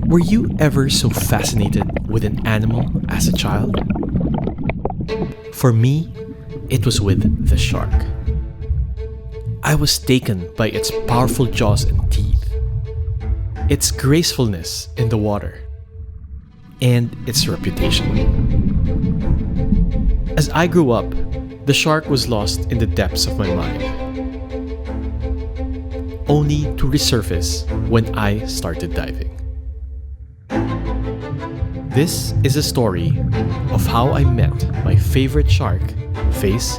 Were you ever so fascinated with an animal as a child? For me, it was with the shark. I was taken by its powerful jaws and teeth, its gracefulness in the water, and its reputation. As I grew up, the shark was lost in the depths of my mind, only to resurface when I started diving. This is a story of how I met my favorite shark face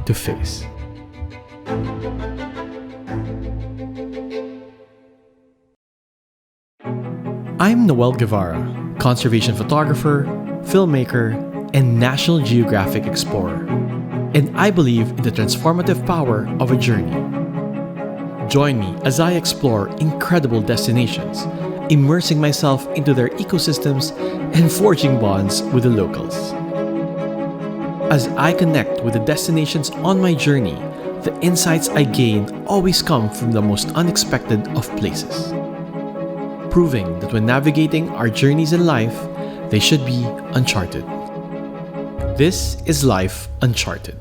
to face. I'm Noel Guevara, conservation photographer, filmmaker, and National Geographic explorer, and I believe in the transformative power of a journey. Join me as I explore incredible destinations, immersing myself into their ecosystems and forging bonds with the locals. As I connect with the destinations on my journey, the insights I gain always come from the most unexpected of places, proving that when navigating our journeys in life, they should be uncharted. This is Life Uncharted.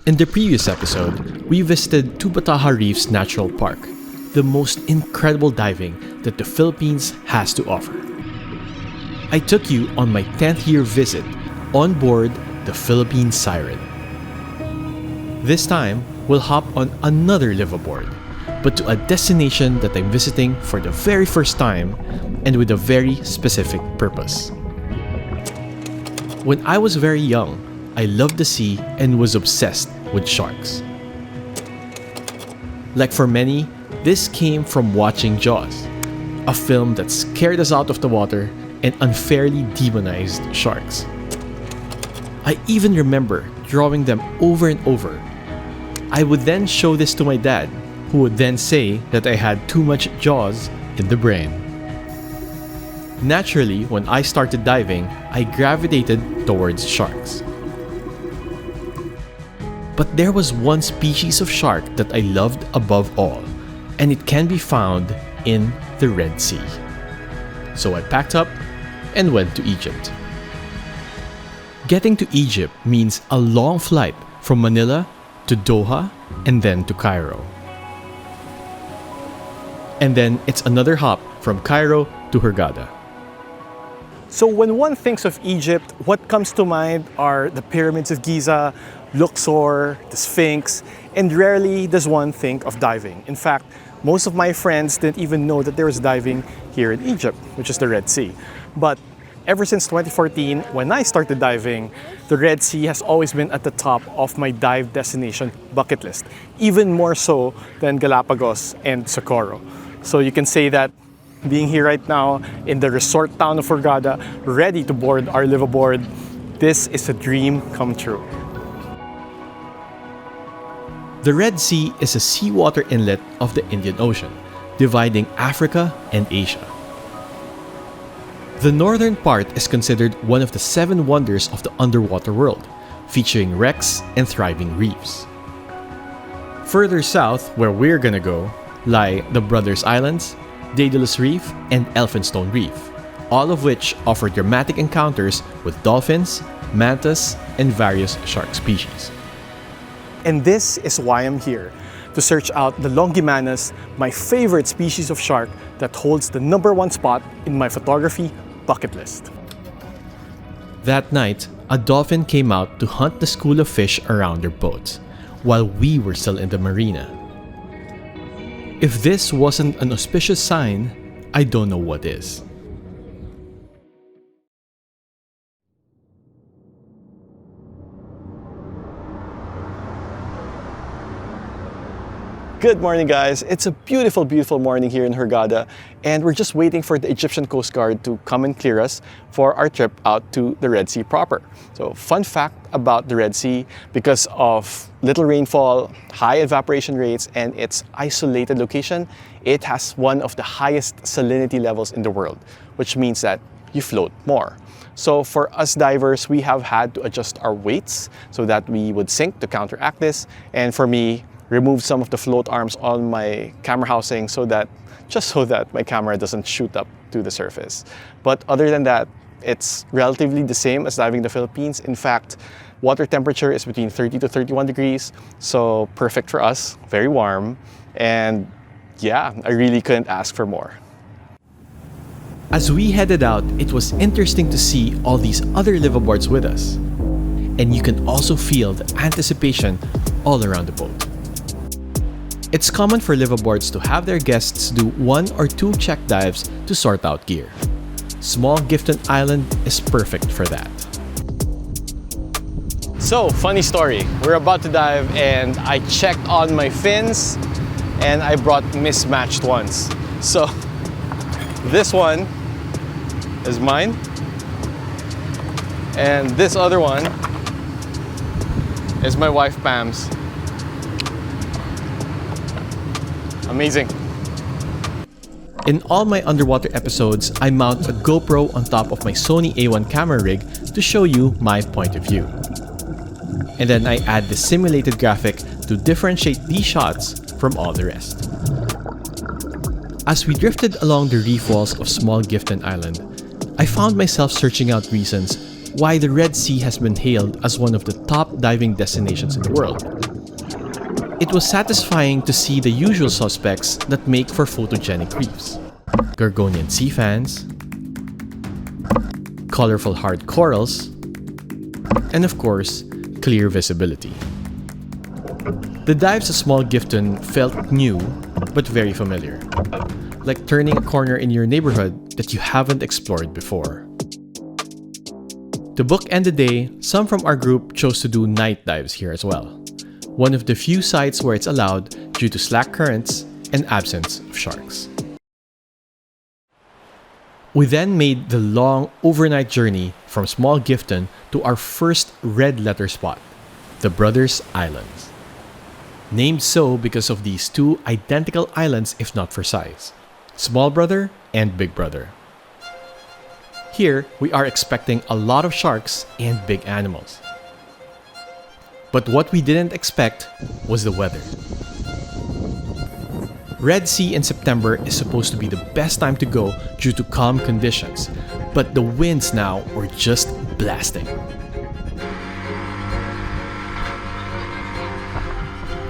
In the previous episode, we visited Tubataha Reef's Natural Park, the most incredible diving that the Philippines has to offer. I took you on my 10th year visit on board the Philippine Siren. This time, we'll hop on another liveaboard, but to a destination that I'm visiting for the very first time and with a very specific purpose. When I was very young, I loved the sea and was obsessed with sharks. Like for many, this came from watching Jaws, a film that scared us out of the water and unfairly demonized sharks. I even remember drawing them over and over. I would then show this to my dad, who would then say that I had too much Jaws in the brain. Naturally, when I started diving, I gravitated towards sharks. But there was one species of shark that I loved above all, and it can be found in the Red Sea. So I packed up and went to Egypt. Getting to Egypt means a long flight from Manila to Doha and then to Cairo. And then it's another hop from Cairo to Hurghada. So when one thinks of Egypt, what comes to mind are the pyramids of Giza, Luxor, the Sphinx, and rarely does one think of diving. In fact, most of my friends didn't even know that there was diving here in Egypt, which is the Red Sea. But ever since 2014, when I started diving, the Red Sea has always been at the top of my dive destination bucket list, even more so than Galapagos and Socorro. So you can say that being here right now in the resort town of Hurghada, ready to board our liveaboard, this is a dream come true. The Red Sea is a seawater inlet of the Indian Ocean, dividing Africa and Asia. The northern part is considered one of the 7 wonders of the underwater world, featuring wrecks and thriving reefs. Further south, where we're gonna go, lie the Brothers Islands, Daedalus Reef, and Elphinstone Reef, all of which offer dramatic encounters with dolphins, mantas, and various shark species. And this is why I'm here, to search out the Longimanus, my favorite species of shark that holds the #1 spot in my photography bucket list. That night, a dolphin came out to hunt the school of fish around their boat, while we were still in the marina. If this wasn't an auspicious sign, I don't know what is. Good morning, guys. It's a beautiful, beautiful morning here in Hurghada, and we're just waiting for the Egyptian Coast Guard to come and clear us for our trip out to the Red Sea proper. So, fun fact about the Red Sea, because of little rainfall, high evaporation rates, and its isolated location, it has one of the highest salinity levels in the world, which means that you float more. So for us divers, we have had to adjust our weights so that we would sink to counteract this. And for me, remove some of the float arms on my camera housing just so that my camera doesn't shoot up to the surface. But other than that, it's relatively the same as diving in the Philippines. In fact, water temperature is between 30 to 31 degrees, so perfect for us, very warm, and yeah, I really couldn't ask for more. As we headed out, it was interesting to see all these other liveaboards with us. And you can also feel the anticipation all around the boat. It's common for liveaboards to have their guests do 1 or 2 check dives to sort out gear. Small Gifton Island is perfect for that. So, funny story. We're about to dive and I checked on my fins and I brought mismatched ones. So, this one is mine and this other one is my wife Pam's. Amazing. In all my underwater episodes, I mount a GoPro on top of my Sony A1 camera rig to show you my point of view. And then I add the simulated graphic to differentiate these shots from all the rest. As we drifted along the reef walls of small Gifton Island, I found myself searching out reasons why the Red Sea has been hailed as one of the top diving destinations in the world. It was satisfying to see the usual suspects that make for photogenic reefs. Gorgonian sea fans, colorful hard corals, and of course, clear visibility. The dives at Small Gifton felt new, but very familiar. Like turning a corner in your neighborhood that you haven't explored before. To bookend the day, some from our group chose to do night dives here as well. One of the few sites where it's allowed due to slack currents and absence of sharks. We then made the long overnight journey from Small Gifton to our first red letter spot, the Brothers Islands. Named so because of these 2 identical islands if not for size, Small Brother and Big Brother. Here, we are expecting a lot of sharks and big animals. But what we didn't expect was the weather. Red Sea in September is supposed to be the best time to go due to calm conditions, but the winds now were just blasting.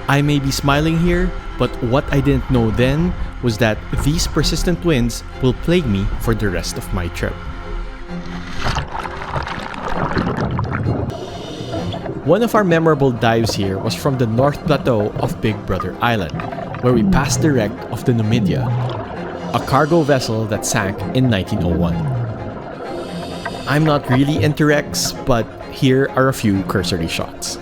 I may be smiling here, but what I didn't know then was that these persistent winds will plague me for the rest of my trip. One of our memorable dives here was from the North Plateau of Big Brother Island, where we passed the wreck of the Numidia, a cargo vessel that sank in 1901. I'm not really into wrecks, but here are a few cursory shots.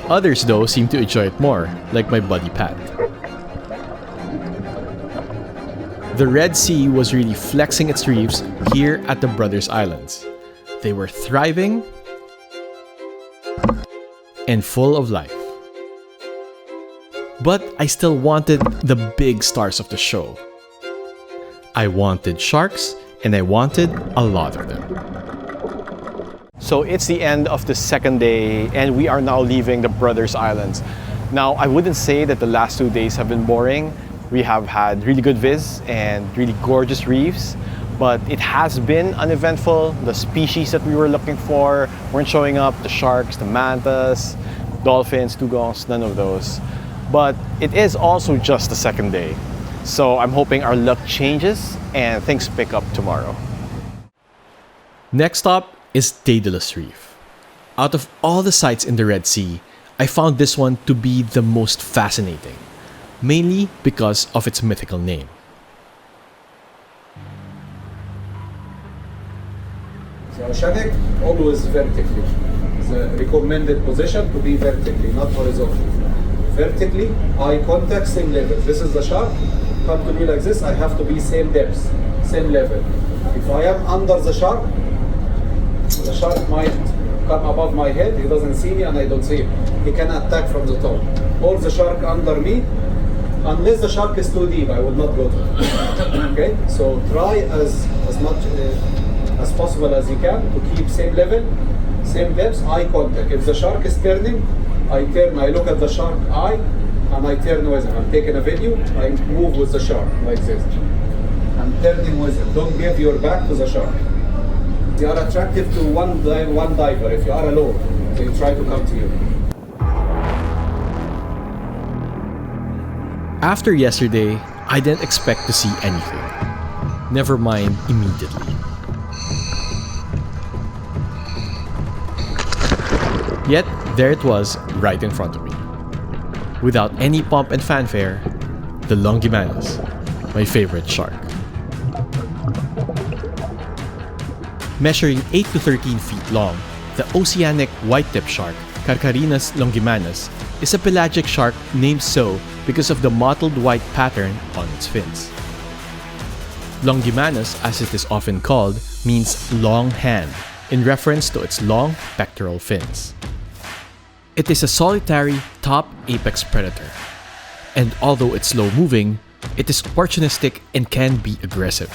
Others though seem to enjoy it more, like my buddy Pat. The Red Sea was really flexing its reefs here at the Brothers Islands. They were thriving and full of life. But I still wanted the big stars of the show. I wanted sharks, and I wanted a lot of them. So it's the end of the second day and we are now leaving the Brothers Islands. Now, I wouldn't say that the last 2 days have been boring. We have had really good viz and really gorgeous reefs, but it has been uneventful. The species that we were looking for weren't showing up. The sharks, the mantas, dolphins, dugongs, none of those. But it is also just the second day. So I'm hoping our luck changes and things pick up tomorrow. Next stop is Daedalus Reef. Out of all the sites in the Red Sea, I found this one to be the most fascinating, mainly because of its mythical name. The oceanic, always vertically. The recommended position to be vertically, not horizontally. Vertically, eye contact, same level. This is the shark. Come to me like this, I have to be same depth, same level. If I am under the shark might come above my head, he doesn't see me and I don't see him. He can attack from the top. or the shark under me. Unless the shark is too deep, I will not go to it. Okay, so try as much as possible as you can to keep same level, same depth, eye contact. If the shark is turning, I look at the shark eye, and I turn with him. I'm taking a video, I move with the shark like this. I'm turning with him. Don't give your back to the shark. They are attractive to one diver. If you are alone, they try to come to you. After yesterday, I didn't expect to see anything. Never mind immediately. Yet, there it was, right in front of me. Without any pomp and fanfare, the Longimanus, my favorite shark. Measuring 8 to 13 feet long, the oceanic white-tip shark, Carcharinus longimanus, is a pelagic shark named so because of the mottled white pattern on its fins. Longimanus, as it is often called, means long hand, in reference to its long pectoral fins. It is a solitary top apex predator, and although it's slow-moving, it is opportunistic and can be aggressive.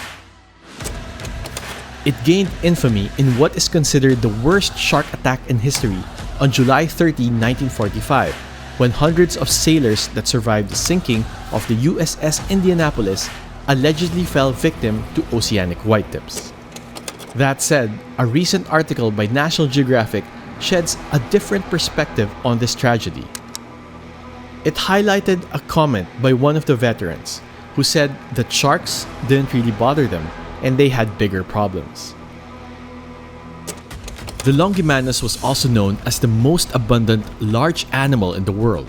It gained infamy in what is considered the worst shark attack in history on July 30, 1945, when hundreds of sailors that survived the sinking of the USS Indianapolis allegedly fell victim to oceanic whitetips. That said, a recent article by National Geographic sheds a different perspective on this tragedy. It highlighted a comment by one of the veterans who said that sharks didn't really bother them and they had bigger problems. The Longimanus was also known as the most abundant large animal in the world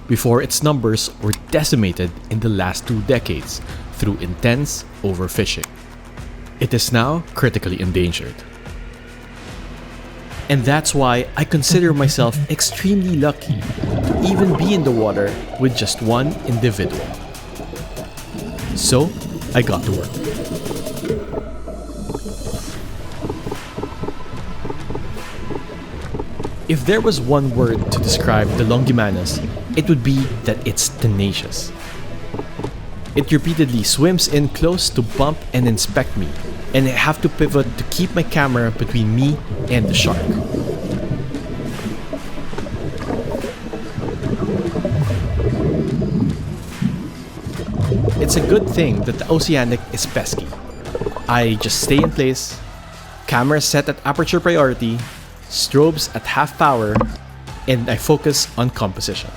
before its numbers were decimated in the last 2 decades through intense overfishing. It is now critically endangered. And that's why I consider myself extremely lucky to even be in the water with just one individual. So, I got to work. If there was one word to describe the Longimanus, it would be that it's tenacious. It repeatedly swims in close to bump and inspect me, and I have to pivot to keep my camera between me and the shark. It's a good thing that the oceanic is pesky. I just stay in place, camera set at aperture priority, strobes at half power, and I focus on composition.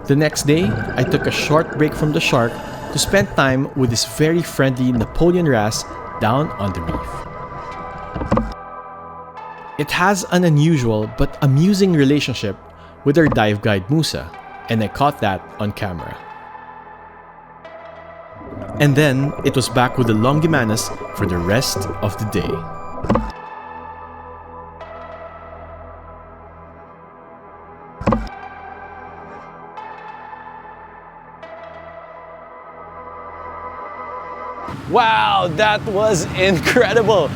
The next day, I took a short break from the shark to spend time with this very friendly Napoleon wrasse down on the reef. It has an unusual but amusing relationship with our dive guide Musa, and I caught that on camera. And then, it was back with the Longimanus for the rest of the day. Wow, that was incredible!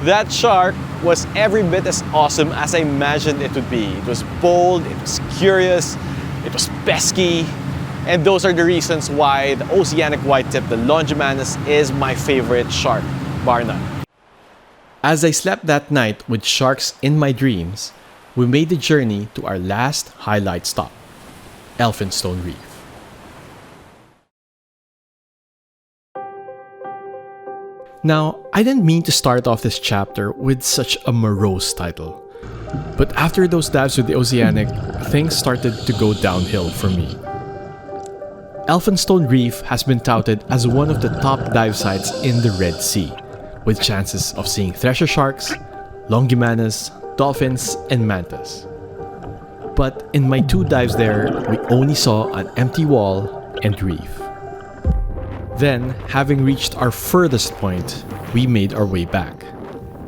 That shark was every bit as awesome as I imagined it would be. It was bold, it was curious, it was pesky, and those are the reasons why the oceanic whitetip, the Longimanus, is my favorite shark, bar none. As I slept that night with sharks in my dreams, we made the journey to our last highlight stop, Elphinstone Reef. Now, I didn't mean to start off this chapter with such a morose title, but after those dives with the oceanic, things started to go downhill for me. Elphinstone Reef has been touted as one of the top dive sites in the Red Sea, with chances of seeing thresher sharks, Longimanus, dolphins, and mantas. But in my 2 dives there, we only saw an empty wall and reef. Then, having reached our furthest point, we made our way back,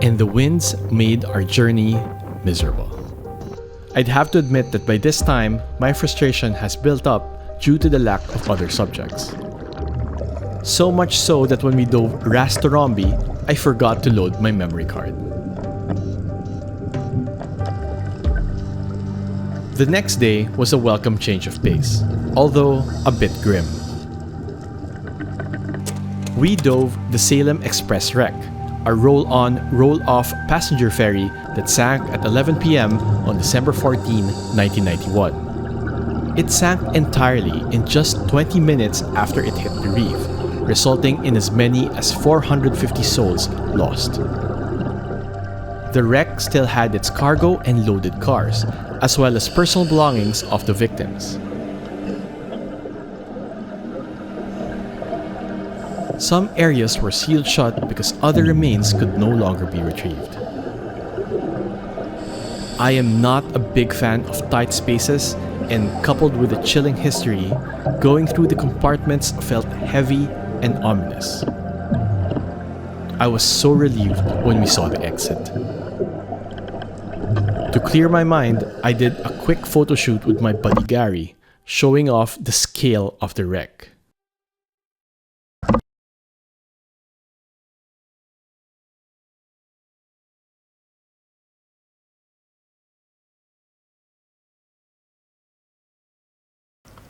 and the winds made our journey miserable. I'd have to admit that by this time, my frustration has built up due to the lack of other subjects. So much so that when we dove Rastorombi, I forgot to load my memory card. The next day was a welcome change of pace, although a bit grim. We dove the Salem Express Wreck, a roll-on, roll-off passenger ferry that sank at 11 p.m. on December 14, 1991. It sank entirely in just 20 minutes after it hit the reef, resulting in as many as 450 souls lost. The wreck still had its cargo and loaded cars, as well as personal belongings of the victims. Some areas were sealed shut because other remains could no longer be retrieved. I am not a big fan of tight spaces, and coupled with the chilling history, going through the compartments felt heavy and ominous. I was so relieved when we saw the exit. To clear my mind, I did a quick photo shoot with my buddy Gary, showing off the scale of the wreck.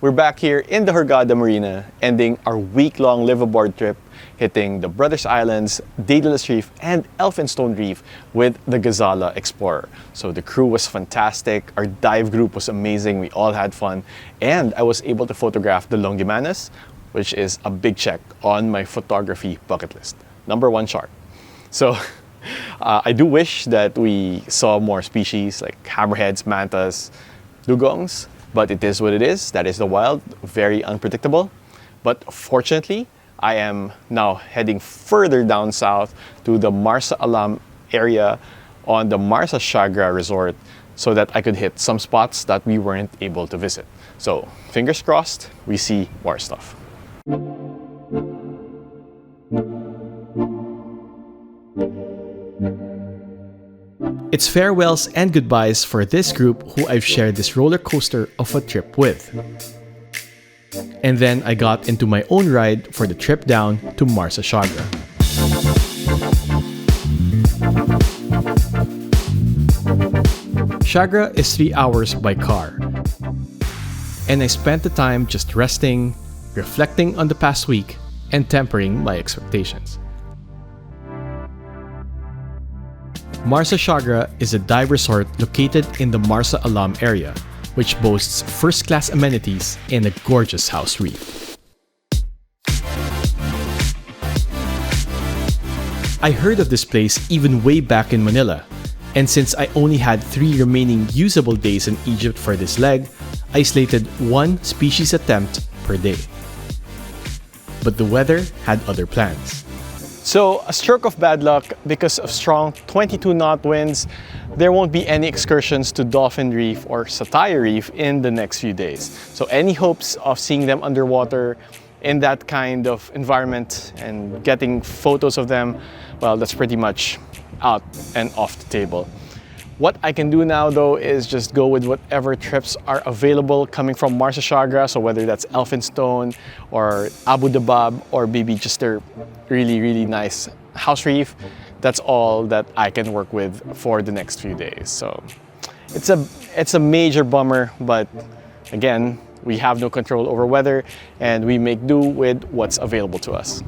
We're back here in the Hurghada Marina, ending our week-long liveaboard trip, hitting the Brothers Islands, Daedalus Reef, and Elphinstone Reef with the Gazala Explorer. So the crew was fantastic, our dive group was amazing, we all had fun, and I was able to photograph the Longimanus, which is a big check on my photography bucket list. #1 shark. So I do wish that we saw more species like hammerheads, mantas, dugongs, but it is what it is. That is the wild, very unpredictable. But fortunately, I am now heading further down south to the Marsa Alam area on the Marsa Chagra resort so that I could hit some spots that we weren't able to visit. So fingers crossed, we see more stuff. It's farewells and goodbyes for this group who I've shared this roller coaster of a trip with. And then I got into my own ride for the trip down to Marsa Chagra. Chagra is 3 hours by car. And I spent the time just resting, reflecting on the past week, and tempering my expectations. Marsa Chagra is a dive resort located in the Marsa Alam area, which boasts first-class amenities and a gorgeous house reef. I heard of this place even way back in Manila, and since I only had 3 remaining usable days in Egypt for this leg, I slated 1 species attempt per day. But the weather had other plans. So, a stroke of bad luck, because of strong 22-knot winds, there won't be any excursions to Dolphin Reef or Satire Reef in the next few days. So any hopes of seeing them underwater in that kind of environment and getting photos of them, well, that's pretty much out and off the table. What I can do now though is just go with whatever trips are available coming from Marsa Chagra, so whether that's Elphinstone or Abu Dabab or maybe just their really nice house reef. That's all that I can work with for the next few days. So it's a major bummer, but again, we have no control over weather and we make do with what's available to us.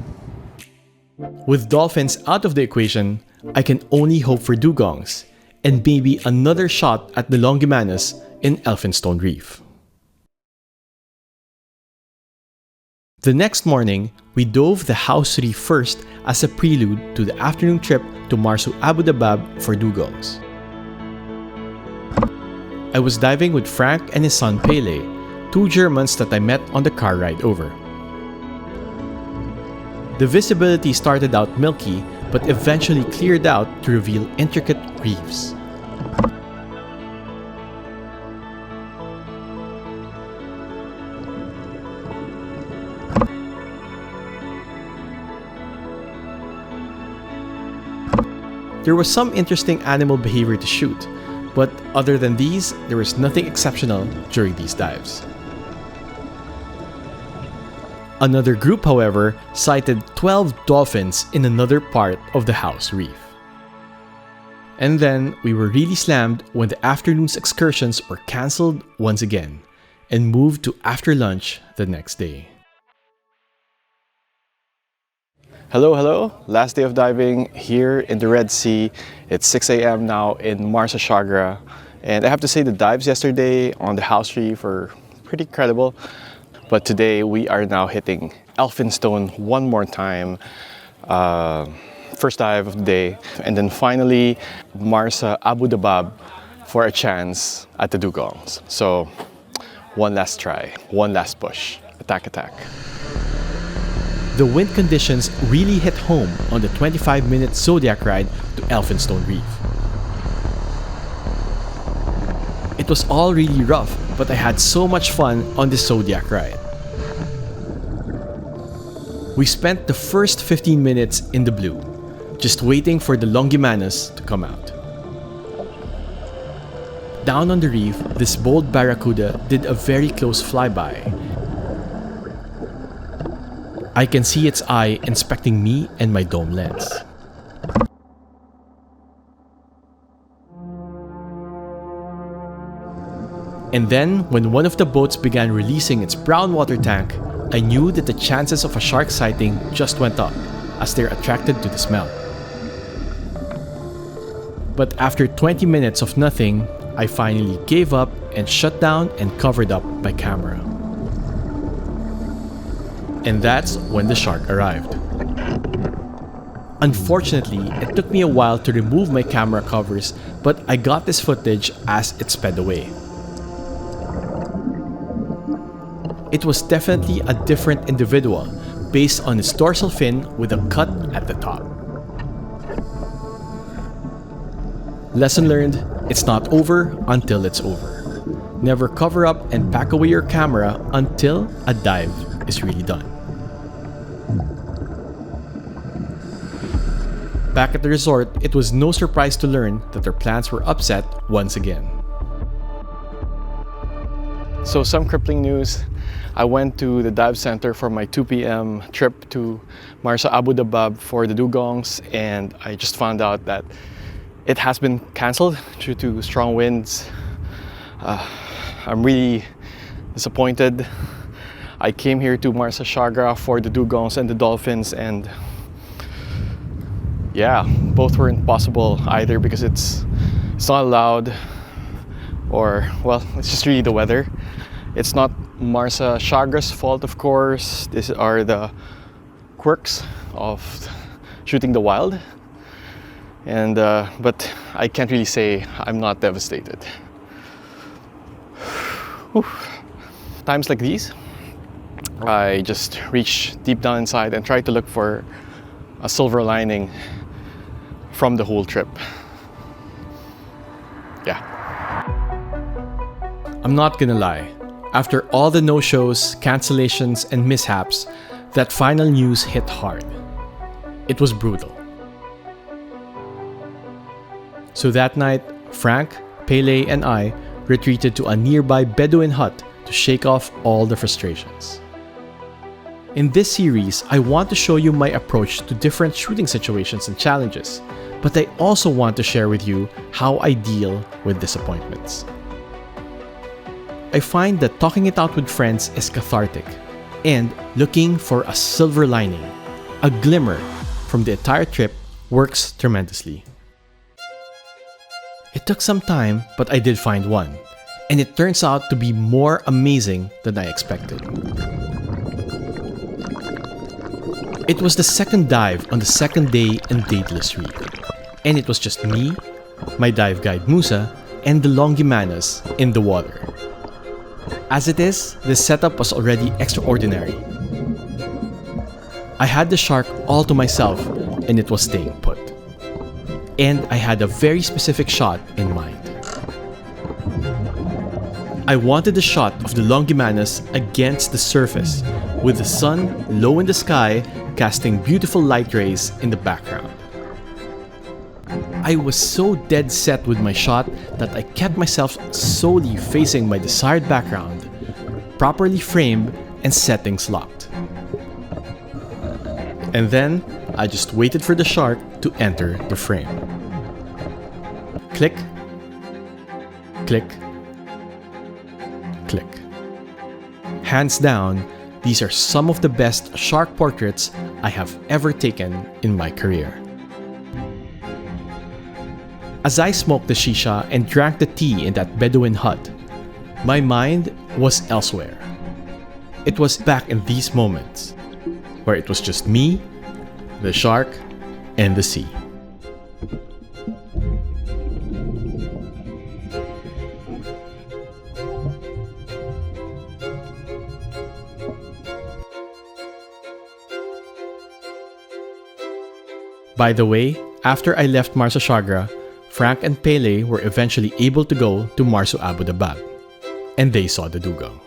With dolphins out of the equation, I can only hope for dugongs and maybe another shot at the Longimanus in Elphinstone Reef. The next morning, we dove the house reef first as a prelude to the afternoon trip to Marsu Abu Dabab for dugongs. I was diving with Frank and his son Pele, 2 Germans that I met on the car ride over. The visibility started out milky, but eventually cleared out to reveal intricate reefs. There was some interesting animal behavior to shoot, but other than these, there was nothing exceptional during these dives. Another group, however, sighted 12 dolphins in another part of the house reef. And then we were really slammed when the afternoon's excursions were cancelled once again and moved to after lunch the next day. Hello. Last day of diving here in the Red Sea. It's 6 a.m. now in Marsa Chagra. And I have to say the dives yesterday on the house reef were pretty incredible. But today we are now hitting Elphinstone one more time. First dive of the day, and then finally Marsa Abu Dabab for a chance at the dugongs. So one last try, one last push, attack. The wind conditions really hit home on the 25-minute Zodiac ride to Elphinstone Reef. It was all really rough, but I had so much fun on the Zodiac ride. We spent the first 15 minutes in the blue, just waiting for the Longimanus to come out. Down on the reef, this bold barracuda did a very close flyby. I can see its eye inspecting me and my dome lens. And then, when one of the boats began releasing its brown water tank, I knew that the chances of a shark sighting just went up, as they're attracted to the smell. But after 20 minutes of nothing, I finally gave up and shut down and covered up my camera. And that's when the shark arrived. Unfortunately, it took me a while to remove my camera covers, but I got this footage as it sped away. It was definitely a different individual based on its dorsal fin with a cut at the top. Lesson learned, it's not over until it's over. Never cover up and pack away your camera until a dive is really done. Back at the resort, it was no surprise to learn that their plans were upset once again. So some crippling news. I went to the dive center for my 2 p.m. trip to Marsa Abu Dabab for the dugongs, and I just found out that it has been cancelled due to strong winds. I'm really disappointed. I came here to Marsa Chagra for the dugongs and the dolphins, and yeah, both were impossible either because it's not allowed, or well, it's just really the weather. It's not Marsa Chagra's fault, of course. These are the quirks of shooting the wild. And but I can't really say I'm not devastated. Whew. Times like these, I just reach deep down inside and try to look for a silver lining from the whole trip. Yeah. I'm not gonna lie. After all the no-shows, cancellations, and mishaps, that final news hit hard. It was brutal. So that night, Frank, Pele, and I retreated to a nearby Bedouin hut to shake off all the frustrations. In this series, I want to show you my approach to different shooting situations and challenges, but I also want to share with you how I deal with disappointments. I find that talking it out with friends is cathartic, and looking for a silver lining, a glimmer from the entire trip, works tremendously. It took some time, but I did find one, and it turns out to be more amazing than I expected. It was the second dive on the second day in Daedalus Reef, and it was just me, my dive guide Musa, and the Longimanus in the water. As it is, this setup was already extraordinary. I had the shark all to myself, and it was staying put. And I had a very specific shot in mind. I wanted a shot of the Longimanus against the surface, with the sun low in the sky casting beautiful light rays in the background. I was so dead set with my shot that I kept myself solely facing my desired background, properly framed and settings locked. And then, I just waited for the shark to enter the frame. Click, click, click. Hands down, these are some of the best shark portraits I have ever taken in my career. As I smoked the shisha and drank the tea in that Bedouin hut, my mind was elsewhere. It was back in these moments, where it was just me, the shark, and the sea. By the way, after I left Marsa Shagra, Frank and Pele were eventually able to go to Marso Abu Dabab, and they saw the dugong.